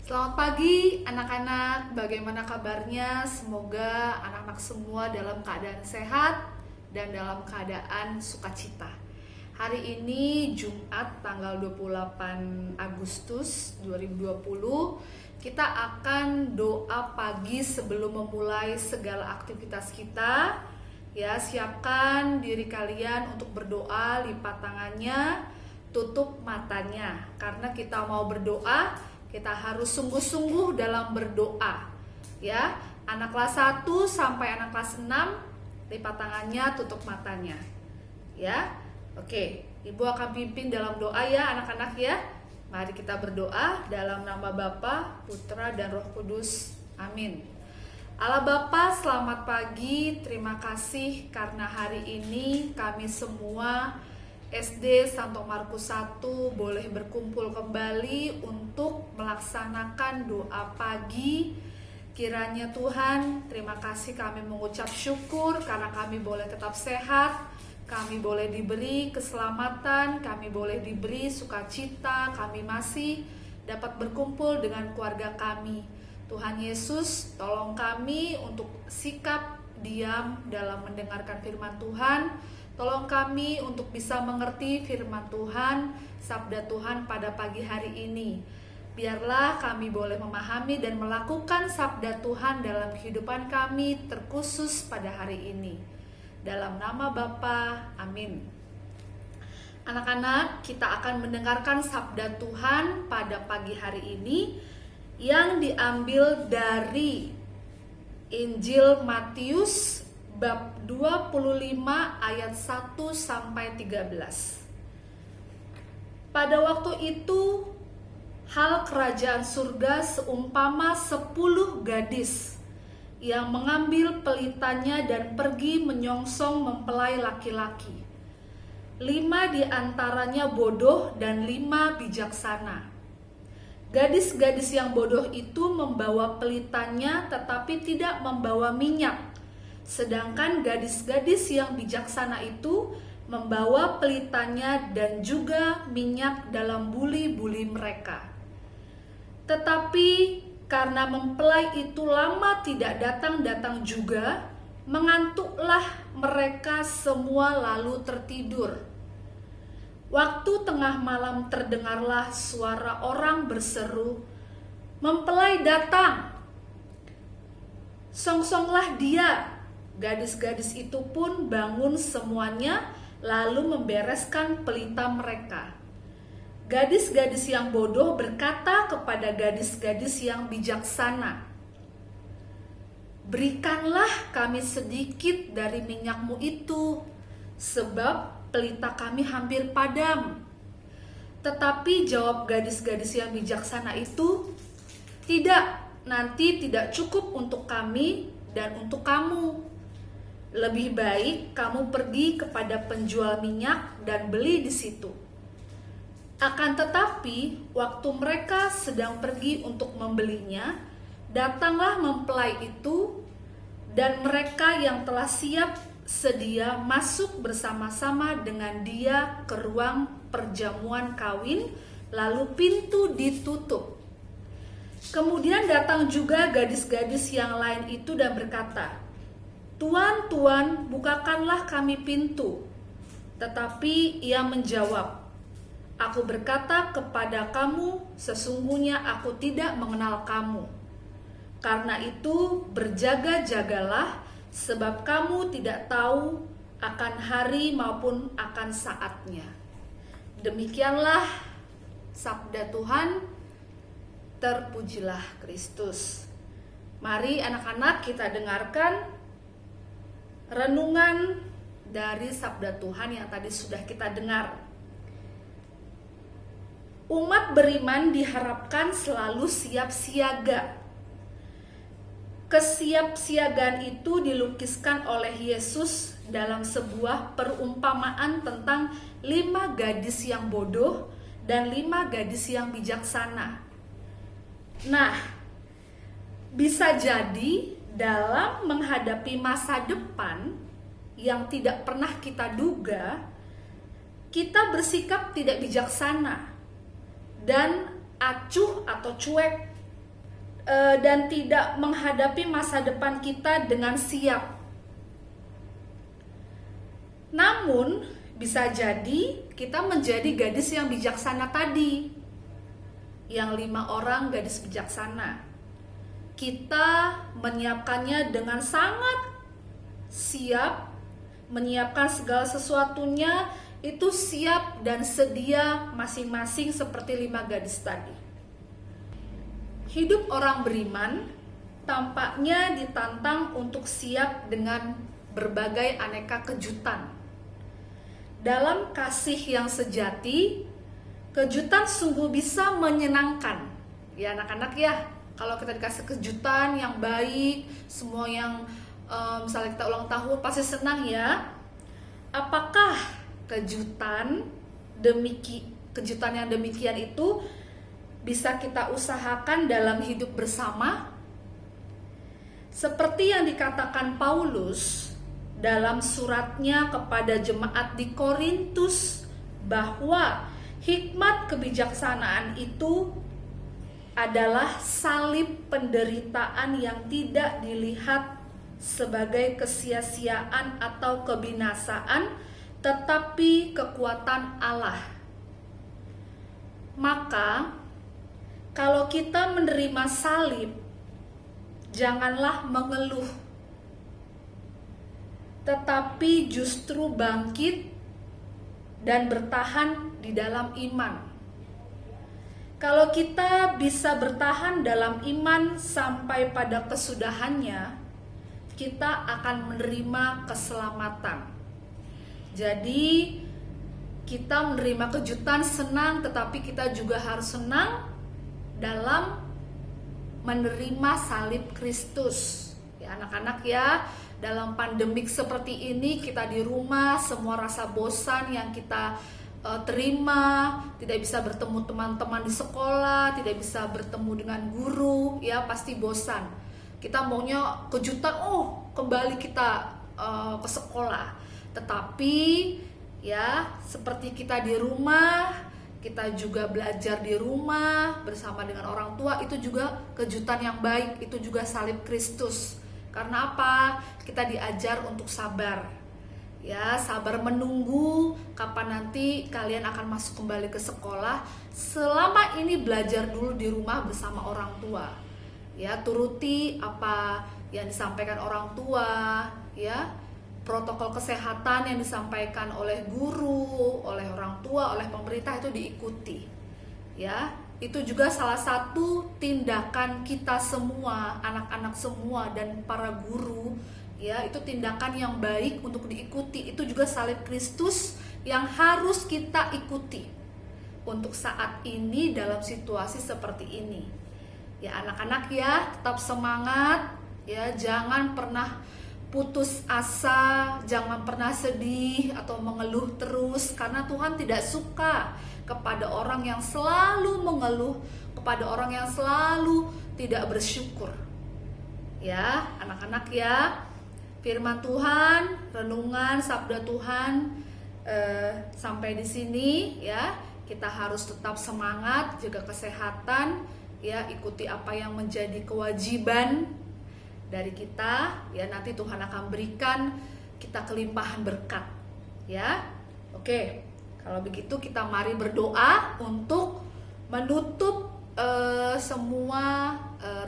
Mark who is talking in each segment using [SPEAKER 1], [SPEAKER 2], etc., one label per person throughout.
[SPEAKER 1] Selamat pagi anak-anak, bagaimana kabarnya? Semoga anak-anak semua dalam keadaan sehat dan dalam keadaan sukacita. Hari ini Jumat tanggal 28 Agustus 2020, kita akan doa pagi sebelum memulai segala aktivitas kita. Ya, siapkan diri kalian untuk berdoa, lipat tangannya, tutup matanya. Karena kita mau berdoa, kita harus sungguh-sungguh dalam berdoa. Ya, anak kelas 1 sampai anak kelas 6, lipat tangannya, tutup matanya. Ya. Oke, Ibu akan pimpin dalam doa ya anak-anak ya. Mari kita berdoa dalam nama Bapa, Putra dan Roh Kudus. Amin. Allah Bapa, selamat pagi. Terima kasih karena hari ini kami semua SD Santo Markus 1 boleh berkumpul kembali untuk melaksanakan doa pagi. Kiranya Tuhan, terima kasih kami mengucap syukur karena kami boleh tetap sehat, kami boleh diberi keselamatan, kami boleh diberi sukacita, kami masih dapat berkumpul dengan keluarga kami. Tuhan Yesus, tolong kami untuk sikap diam dalam mendengarkan firman Tuhan. Tolong kami untuk bisa mengerti firman Tuhan, sabda Tuhan pada pagi hari ini. Biarlah kami boleh memahami dan melakukan sabda Tuhan dalam kehidupan kami, terkhusus pada hari ini. Dalam nama Bapa, amin. Anak-anak, kita akan mendengarkan sabda Tuhan pada pagi hari ini yang diambil dari Injil Matius bab 25 ayat 1 sampai 13. Pada waktu itu, hal kerajaan surga seumpama 10 gadis yang mengambil pelitanya dan pergi menyongsong mempelai laki-laki. 5 di antaranya bodoh dan 5 bijaksana. Gadis-gadis yang bodoh itu membawa pelitanya tetapi tidak membawa minyak. Sedangkan gadis-gadis yang bijaksana itu membawa pelitanya dan juga minyak dalam buli-buli mereka. Tetapi karena mempelai itu lama tidak datang-datang juga, mengantuklah mereka semua lalu tertidur. Waktu tengah malam terdengarlah suara orang berseru, "Mempelai datang! Songsonglah dia!" Gadis-gadis itu pun bangun semuanya lalu membereskan pelita mereka. Gadis-gadis yang bodoh berkata kepada gadis-gadis yang bijaksana, "Berikanlah kami sedikit dari minyakmu itu, sebab pelita kami hampir padam." Tetapi jawab gadis-gadis yang bijaksana itu, "Tidak, nanti tidak cukup untuk kami dan untuk kamu. Lebih baik kamu pergi kepada penjual minyak dan beli di situ." Akan tetapi, waktu mereka sedang pergi untuk membelinya, datanglah mempelai itu, dan mereka yang telah siap sedia masuk bersama-sama dengan dia ke ruang perjamuan kawin, lalu pintu ditutup. Kemudian datang juga gadis-gadis yang lain itu dan berkata, "Tuan, Tuan, bukakanlah kami pintu." Tetapi ia menjawab, "Aku berkata kepada kamu, sesungguhnya aku tidak mengenal kamu. Karena itu berjaga-jagalah, sebab kamu tidak tahu akan hari maupun akan saatnya." Demikianlah sabda Tuhan, terpujilah Kristus. Mari anak-anak kita dengarkan renungan dari sabda Tuhan yang tadi sudah kita dengar. Umat beriman diharapkan selalu siap siaga. Kesiapsiagaan itu dilukiskan oleh Yesus dalam sebuah perumpamaan tentang 5 gadis yang bodoh dan 5 gadis yang bijaksana. Nah, bisa jadi dalam menghadapi masa depan yang tidak pernah kita duga, kita bersikap tidak bijaksana dan acuh atau cuek dan tidak menghadapi masa depan kita dengan siap. Namun bisa jadi kita menjadi gadis yang bijaksana tadi, yang 5 orang gadis bijaksana. Kita menyiapkannya dengan sangat siap, menyiapkan segala sesuatunya itu siap dan sedia masing-masing seperti 5 gadis tadi. Hidup orang beriman tampaknya ditantang untuk siap dengan berbagai aneka kejutan. Dalam kasih yang sejati, kejutan sungguh bisa menyenangkan. Ya anak-anak ya, kalau kita dikasih kejutan yang baik, semua yang misalnya kita ulang tahun pasti senang ya. Apakah kejutan yang demikian itu bisa kita usahakan dalam hidup bersama? Seperti yang dikatakan Paulus dalam suratnya kepada jemaat di Korintus, bahwa hikmat kebijaksanaan itu adalah salib penderitaan yang tidak dilihat sebagai kesia-siaan atau kebinasaan, tetapi kekuatan Allah. Maka kalau kita menerima salib, janganlah mengeluh, tetapi justru bangkit dan bertahan di dalam iman. Kalau kita bisa bertahan dalam iman sampai pada kesudahannya, kita akan menerima keselamatan. Jadi kita menerima kejutan senang, tetapi kita juga harus senang dalam menerima salib Kristus. Ya anak-anak ya, dalam pandemik seperti ini kita di rumah, semua rasa bosan yang kita terima, tidak bisa bertemu teman-teman di sekolah, tidak bisa bertemu dengan guru, ya pasti bosan. Kita maunya kejutan, kembali kita ke sekolah. Tetapi ya seperti kita di rumah, kita juga belajar di rumah bersama dengan orang tua, itu juga kejutan yang baik, itu juga salib Kristus. Karena apa? Kita diajar untuk sabar. Ya, sabar menunggu kapan nanti kalian akan masuk kembali ke sekolah. Selama ini belajar dulu di rumah bersama orang tua. Ya, turuti apa yang disampaikan orang tua, ya. Protokol kesehatan yang disampaikan oleh guru, oleh orang tua, oleh pemerintah itu diikuti. Ya, itu juga salah satu tindakan kita semua, anak-anak semua dan para guru. Ya, itu tindakan yang baik untuk diikuti. Itu juga salib Kristus yang harus kita ikuti untuk saat ini dalam situasi seperti ini. Ya anak-anak ya, tetap semangat ya, jangan pernah putus asa, jangan pernah sedih atau mengeluh terus, karena Tuhan tidak suka kepada orang yang selalu mengeluh, kepada orang yang selalu tidak bersyukur. Ya anak-anak ya, firman Tuhan, renungan sabda Tuhan sampai di sini ya. Kita harus tetap semangat, jaga kesehatan ya, ikuti apa yang menjadi kewajiban dari kita ya. Nanti Tuhan akan berikan kita kelimpahan berkat ya. Oke, kalau begitu kita mari berdoa untuk menutup semua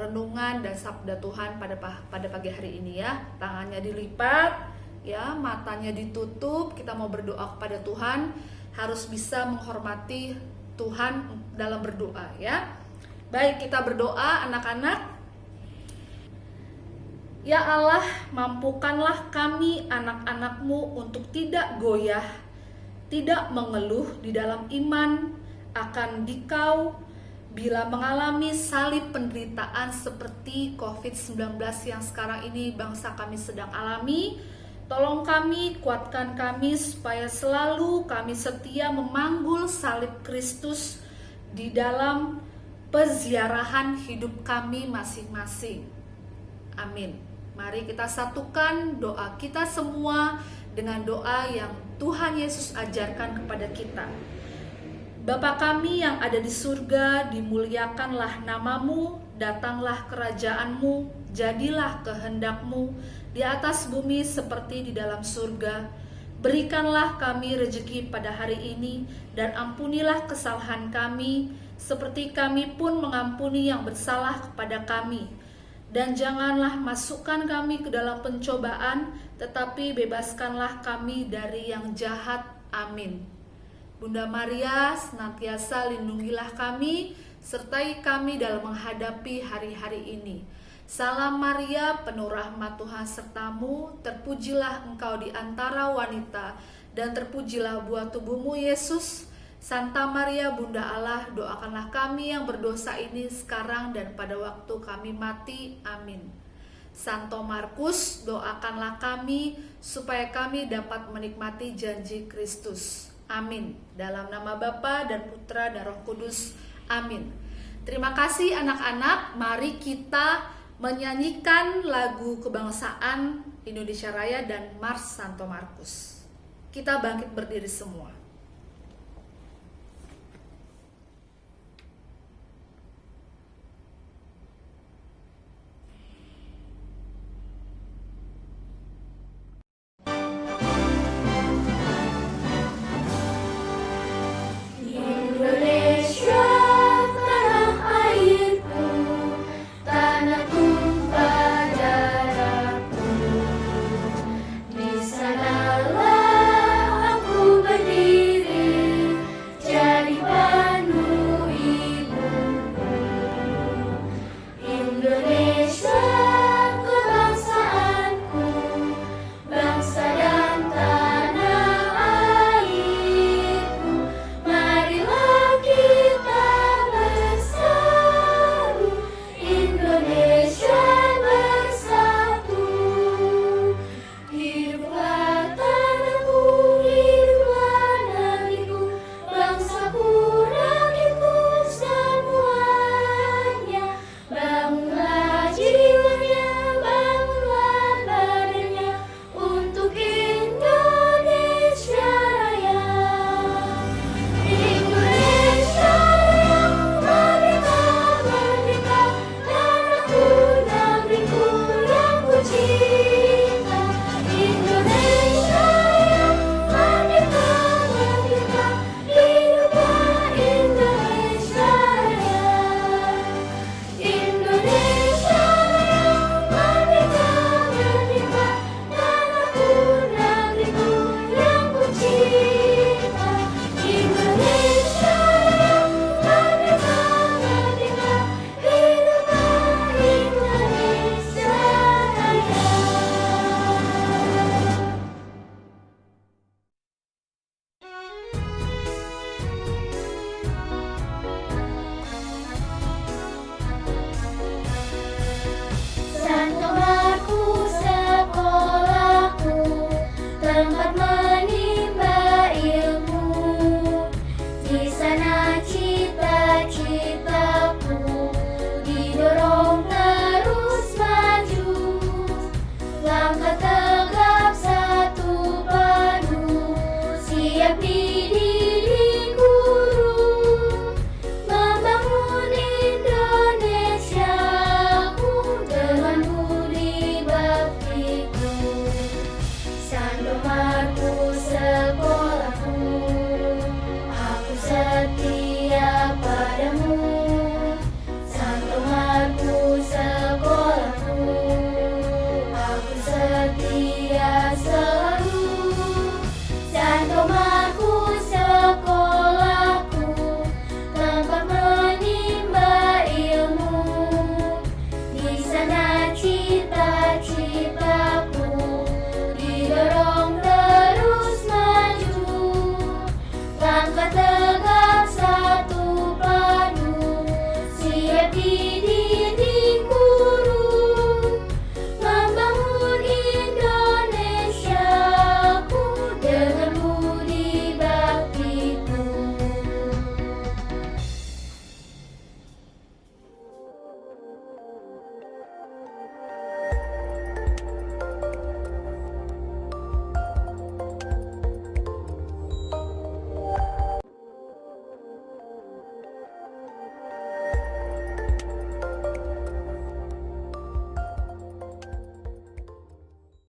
[SPEAKER 1] renungan dan sabda Tuhan pada pagi hari ini ya. Tangannya dilipat ya, matanya ditutup. Kita mau berdoa kepada Tuhan, harus bisa menghormati Tuhan dalam berdoa ya. Baik, kita berdoa anak-anak. Ya Allah, mampukanlah kami anak-anak-Mu untuk tidak goyah, tidak mengeluh di dalam iman akan Dikau bila mengalami salib penderitaan seperti COVID-19 yang sekarang ini bangsa kami sedang alami. Tolong kami, kuatkan kami supaya selalu kami setia memanggul salib Kristus di dalam peziarahan hidup kami masing-masing. Amin. Mari kita satukan doa kita semua dengan doa yang Tuhan Yesus ajarkan kepada kita. Bapa kami yang ada di surga, dimuliakanlah nama-Mu, datanglah kerajaan-Mu, jadilah kehendak-Mu di atas bumi seperti di dalam surga. Berikanlah kami rejeki pada hari ini, dan ampunilah kesalahan kami, seperti kami pun mengampuni yang bersalah kepada kami. Dan janganlah masukkan kami ke dalam pencobaan, tetapi bebaskanlah kami dari yang jahat. Amin. Bunda Maria, senantiasa lindungilah kami, sertai kami dalam menghadapi hari-hari ini. Salam Maria, penuh rahmat Tuhan sertamu, terpujilah engkau di antara wanita, dan terpujilah buah tubuhmu Yesus. Santa Maria, Bunda Allah, doakanlah kami yang berdosa ini sekarang dan pada waktu kami mati. Amin. Santo Markus, doakanlah kami supaya kami dapat menikmati janji Kristus. Amin. Dalam nama Bapa dan Putra dan Roh Kudus. Amin. Terima kasih anak-anak. Mari kita menyanyikan lagu kebangsaan Indonesia Raya dan Mars Santo Markus. Kita bangkit berdiri semua.
[SPEAKER 2] Aku setia